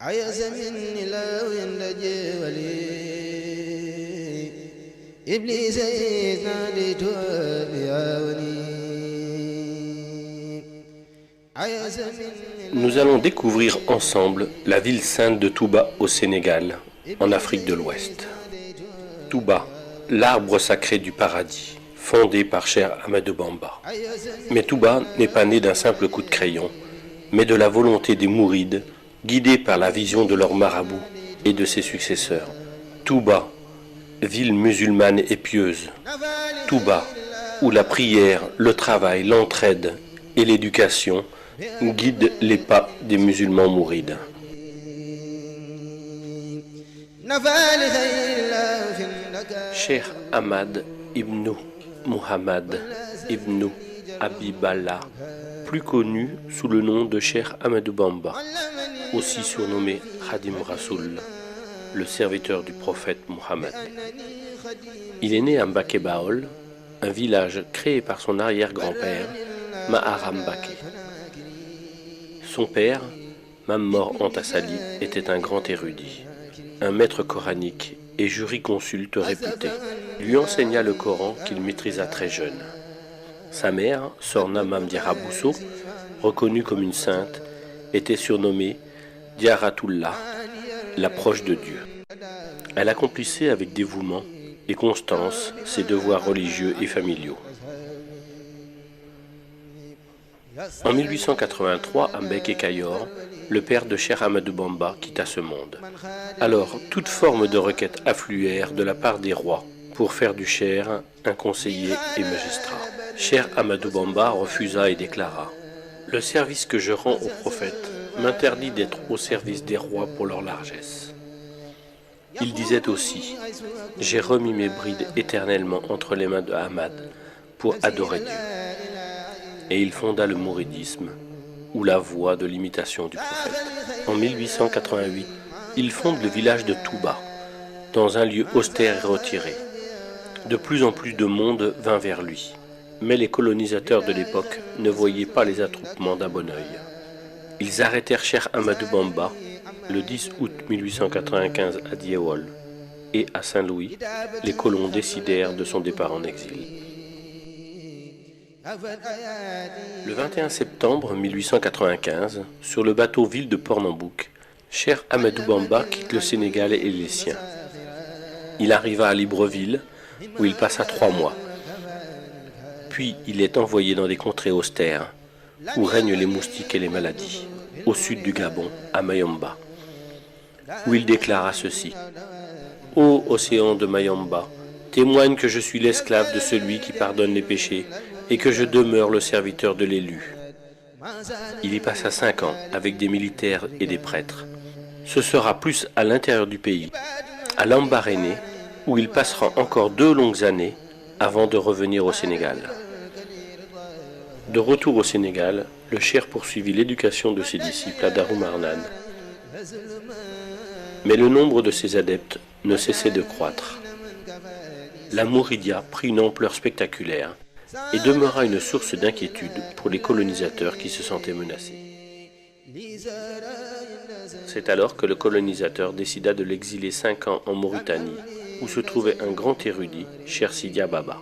عيس مني لو يندجي ولي إبليس إذ ناديته يا ولي عيس مني. Nous allons découvrir ensemble la ville sainte de Touba au Sénégal, en Afrique de l'Ouest. Touba, l'arbre sacré du paradis, fondé par Cheikh Ahmadou Bamba. Mais Touba n'est pas né d'un simple coup de crayon, mais de la volonté des mourides, guidés par la vision de leur marabout et de ses successeurs. Touba, ville musulmane et pieuse. Touba, où la prière, le travail, l'entraide et l'éducation guident les pas des musulmans mourides. Cheikh Ahmad ibn Muhammad ibn Habiballah, plus connu sous le nom de Cheikh Ahmadou Bamba, aussi surnommé Khadim Rasoul, le serviteur du prophète Mohammed. Il est né à Mbaké Baol, un village créé par son arrière-grand-père, Maharam Mbaké. Son père, Mammor Antassali, était un grand érudit, un maître coranique et jurisconsulte réputé. Lui enseigna le Coran qu'il maîtrisa très jeune. Sa mère, Sorna Mame Diarra Bousso, reconnue comme une sainte, était surnommée Diarratullah, la proche de Dieu. Elle accomplissait avec dévouement et constance ses devoirs religieux et familiaux. En 1883, à Mbeke Kayor, le père de Cheikh Ahmadou Bamba quitta ce monde. Alors, toute forme de requête affluèrent de la part des rois pour faire du Cheikh un conseiller et magistrat. Cheikh Ahmadou Bamba refusa et déclara « Le service que je rends aux prophètes m'interdit d'être au service des rois pour leur largesse. » Il disait aussi « J'ai remis mes brides éternellement entre les mains de Ahmad pour adorer Dieu. » Et il fonda le mouridisme, ou la voie de l'imitation du prophète. En 1888, il fonde le village de Touba, dans un lieu austère et retiré. De plus en plus de monde vint vers lui, mais les colonisateurs de l'époque ne voyaient pas les attroupements d'un bon œil. Ils arrêtèrent Cheikh Ahmadou Bamba le 10 août 1895 à Diewol, et à Saint-Louis, les colons décidèrent de son départ en exil. Le 21 septembre 1895, sur le bateau ville de Pernambouc, Cheikh Ahmadou Bamba quitte le Sénégal et les siens. Il arriva à Libreville, où il passa 3 mois. Puis il est envoyé dans des contrées austères, où règnent les moustiques et les maladies, au sud du Gabon, à Mayomba, où il déclara ceci. « Ô océan de Mayomba, témoigne que je suis l'esclave de celui qui pardonne les péchés, et que je demeure le serviteur de l'élu. » Il y passa 5 ans avec des militaires et des prêtres. Ce sera plus à l'intérieur du pays, à Lambaréné, où il passera encore 2 longues années avant de revenir au Sénégal. De retour au Sénégal, le cheikh poursuivit l'éducation de ses disciples à Darou Marnane. Mais le nombre de ses adeptes ne cessait de croître. La mouridia prit une ampleur spectaculaire et demeura une source d'inquiétude pour les colonisateurs qui se sentaient menacés. C'est alors que le colonisateur décida de l'exiler 5 ans en Mauritanie, où se trouvait un grand érudit, Cheikh Sidia Baba.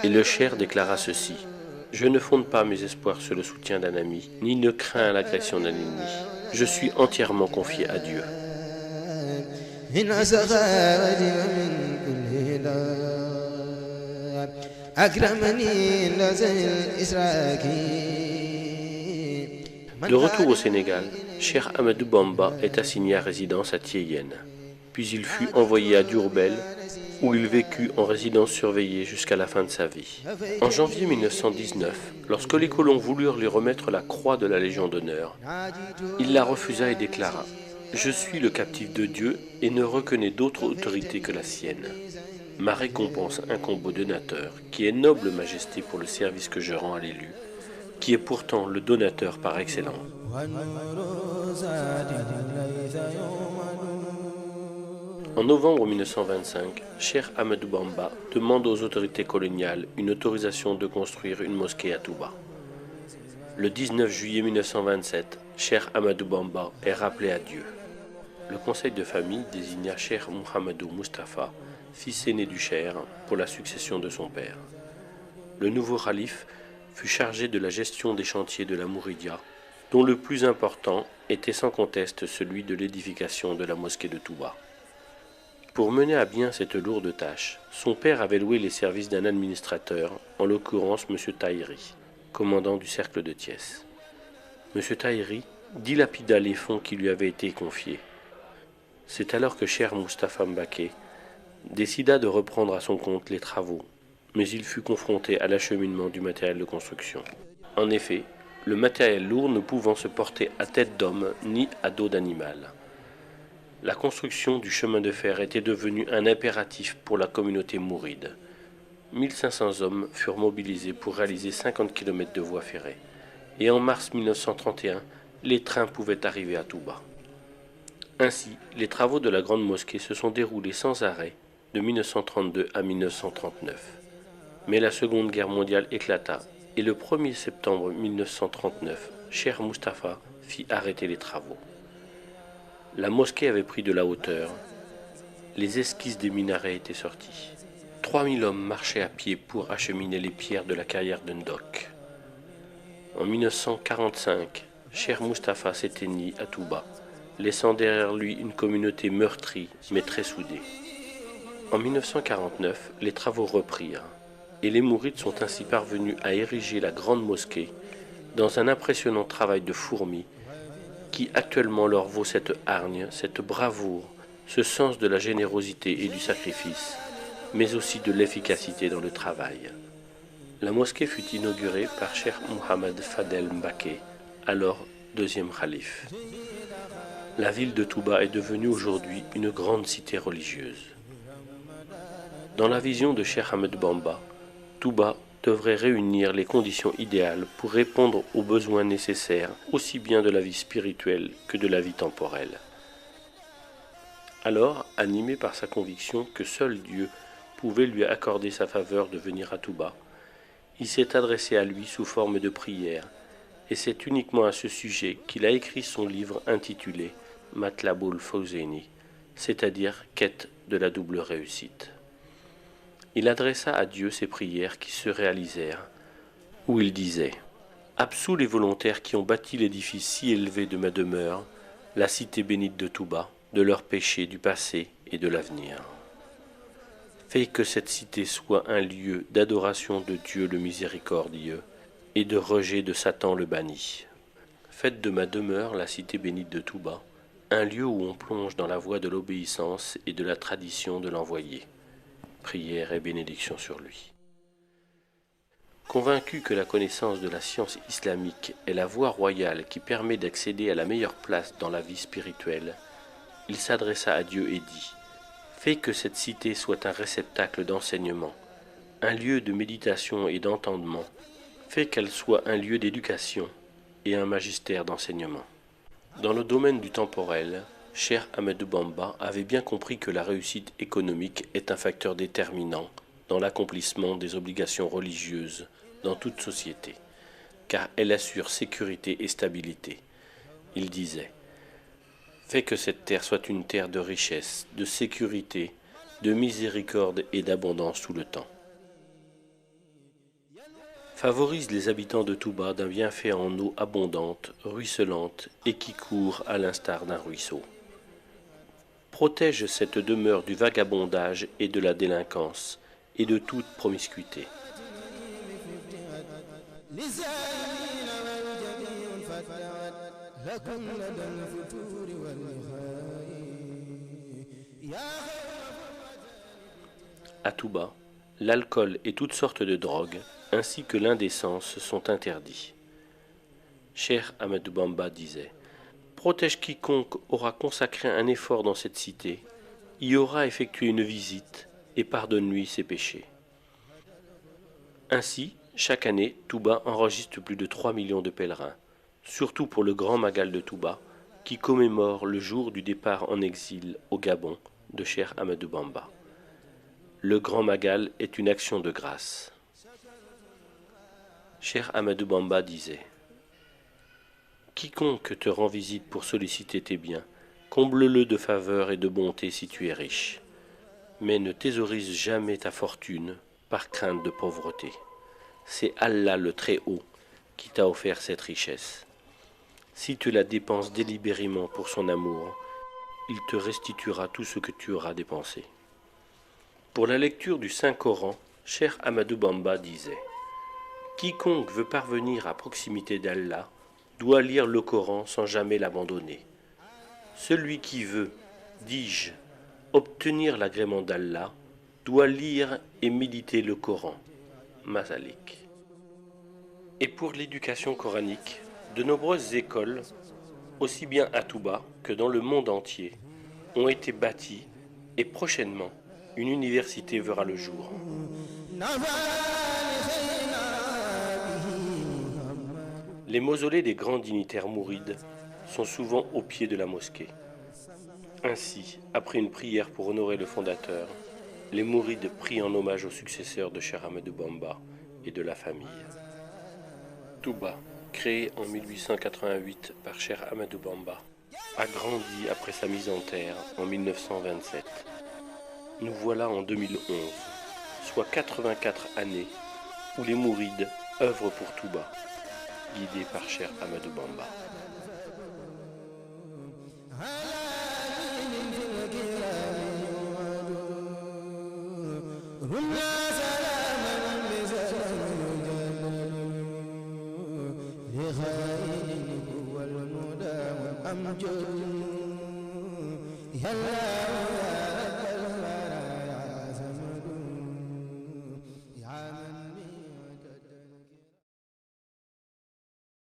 Et le cheikh déclara ceci. « Je ne fonde pas mes espoirs sur le soutien d'un ami, ni ne crains l'agression d'un ennemi. Je suis entièrement confié à Dieu. » De retour au Sénégal, Cheikh Ahmadou Bamba est assigné à résidence à Thiéyenne. Puis il fut envoyé à Diourbel, où il vécut en résidence surveillée jusqu'à la fin de sa vie. En janvier 1919, lorsque les colons voulurent lui remettre la croix de la Légion d'honneur, il la refusa et déclara « Je suis le captif de Dieu et ne reconnais d'autre autorité que la sienne. Ma récompense incombe au donateur, qui est noble majesté pour le service que je rends à l'élu, qui est pourtant le donateur par excellence. » En novembre 1925, Cheikh Ahmadou Bamba demande aux autorités coloniales une autorisation de construire une mosquée à Touba. Le 19 juillet 1927, Cheikh Ahmadou Bamba est rappelé à Dieu. Le conseil de famille désigna Cheikh Mouhamadou Moustapha, fils aîné du Cheikh, pour la succession de son père. Le nouveau khalife fut chargé de la gestion des chantiers de la Mouridia, dont le plus important était sans conteste celui de l'édification de la mosquée de Touba. Pour mener à bien cette lourde tâche, son père avait loué les services d'un administrateur, en l'occurrence M. Tahiri, commandant du cercle de Thiès. M. Tahiri dilapida les fonds qui lui avaient été confiés. C'est alors que Cheikh Moustapha Mbaké décida de reprendre à son compte les travaux, mais il fut confronté à l'acheminement du matériel de construction. En effet, le matériel lourd ne pouvant se porter à tête d'homme ni à dos d'animal. La construction du chemin de fer était devenue un impératif pour la communauté mouride. 1500 hommes furent mobilisés pour réaliser 50 km de voies ferrées. Et en mars 1931, les trains pouvaient arriver à Touba. Ainsi, les travaux de la grande mosquée se sont déroulés sans arrêt de 1932 à 1939. Mais la Seconde Guerre mondiale éclata et le 1er septembre 1939, Cheikh Moustapha fit arrêter les travaux. La mosquée avait pris de la hauteur, les esquisses des minarets étaient sorties. 3000 hommes marchaient à pied pour acheminer les pierres de la carrière de Ndok. En 1945, Cheikh Moustapha s'éteignit à Touba, laissant derrière lui une communauté meurtrie mais très soudée. En 1949, les travaux reprirent, et les mourides sont ainsi parvenus à ériger la grande mosquée dans un impressionnant travail de fourmi qui actuellement leur vaut cette hargne, cette bravoure, ce sens de la générosité et du sacrifice, mais aussi de l'efficacité dans le travail. La mosquée fut inaugurée par Cheikh Mohamed Fadel Mbaké, alors deuxième khalife. La ville de Touba est devenue aujourd'hui une grande cité religieuse. Dans la vision de Cheikh Ahmadou Bamba, Touba devrait réunir les conditions idéales pour répondre aux besoins nécessaires aussi bien de la vie spirituelle que de la vie temporelle. Alors, animé par sa conviction que seul Dieu pouvait lui accorder sa faveur de venir à Touba, il s'est adressé à lui sous forme de prière, et c'est uniquement à ce sujet qu'il a écrit son livre intitulé Matlaboul Fawzeyni, c'est-à-dire Quête de la double réussite. Il adressa à Dieu ses prières qui se réalisèrent, où il disait « Absous les volontaires qui ont bâti l'édifice si élevé de ma demeure, la cité bénite de Touba, de leurs péchés du passé et de l'avenir. Fais que cette cité soit un lieu d'adoration de Dieu le miséricordieux et de rejet de Satan le banni. Faites de ma demeure, la cité bénite de Touba, un lieu où on plonge dans la voie de l'obéissance et de la tradition de l'envoyé. » Prière et bénédiction sur lui. Convaincu que la connaissance de la science islamique est la voie royale qui permet d'accéder à la meilleure place dans la vie spirituelle, il s'adressa à Dieu et dit « Fais que cette cité soit un réceptacle d'enseignement, un lieu de méditation et d'entendement, fais qu'elle soit un lieu d'éducation et un magistère d'enseignement. » Dans le domaine du temporel, Cheikh Ahmadou Bamba avait bien compris que la réussite économique est un facteur déterminant dans l'accomplissement des obligations religieuses dans toute société, car elle assure sécurité et stabilité. Il disait « Fais que cette terre soit une terre de richesse, de sécurité, de miséricorde et d'abondance tout le temps. Favorise les habitants de Touba d'un bienfait en eau abondante, ruisselante et qui court à l'instar d'un ruisseau. Protège cette demeure du vagabondage et de la délinquance et de toute promiscuité. À Touba, l'alcool et toutes sortes de drogues, ainsi que l'indécence, sont interdits. Cheikh Ahmadou Bamba disait « Protège quiconque aura consacré un effort dans cette cité, y aura effectué une visite et pardonne-lui ses péchés. » Ainsi, chaque année, Touba enregistre plus de 3 millions de pèlerins, surtout pour le Grand Magal de Touba, qui commémore le jour du départ en exil au Gabon de Cheikh Ahmadou Bamba. Le Grand Magal est une action de grâce. Cheikh Ahmadou Bamba disait Quiconque te rend visite pour solliciter tes biens, comble-le de faveurs et de bonté si tu es riche. Mais ne thésaurise jamais ta fortune par crainte de pauvreté. C'est Allah le Très-Haut qui t'a offert cette richesse. Si tu la dépenses délibérément pour son amour, il te restituera tout ce que tu auras dépensé. Pour la lecture du Saint-Coran, Cheikh Ahmadou Bamba disait « Quiconque veut parvenir à proximité d'Allah doit lire le Coran sans jamais l'abandonner. Celui qui veut, dis-je, obtenir l'agrément d'Allah doit lire et méditer le Coran. » Masalik. Et pour l'éducation coranique, de nombreuses écoles, aussi bien à Touba que dans le monde entier, ont été bâties et prochainement, une université verra le jour. Les mausolées des grands dignitaires mourides sont souvent au pied de la mosquée. Ainsi, après une prière pour honorer le fondateur, les mourides prient en hommage aux successeurs de Cheikh Ahmadou Bamba et de la famille. Touba, créé en 1888 par Cheikh Ahmadou Bamba, a grandi après sa mise en terre en 1927. Nous voilà en 2011, soit 84 années où les mourides œuvrent pour Touba, guidés par Cheikh Ahmadou Bamba. يا الله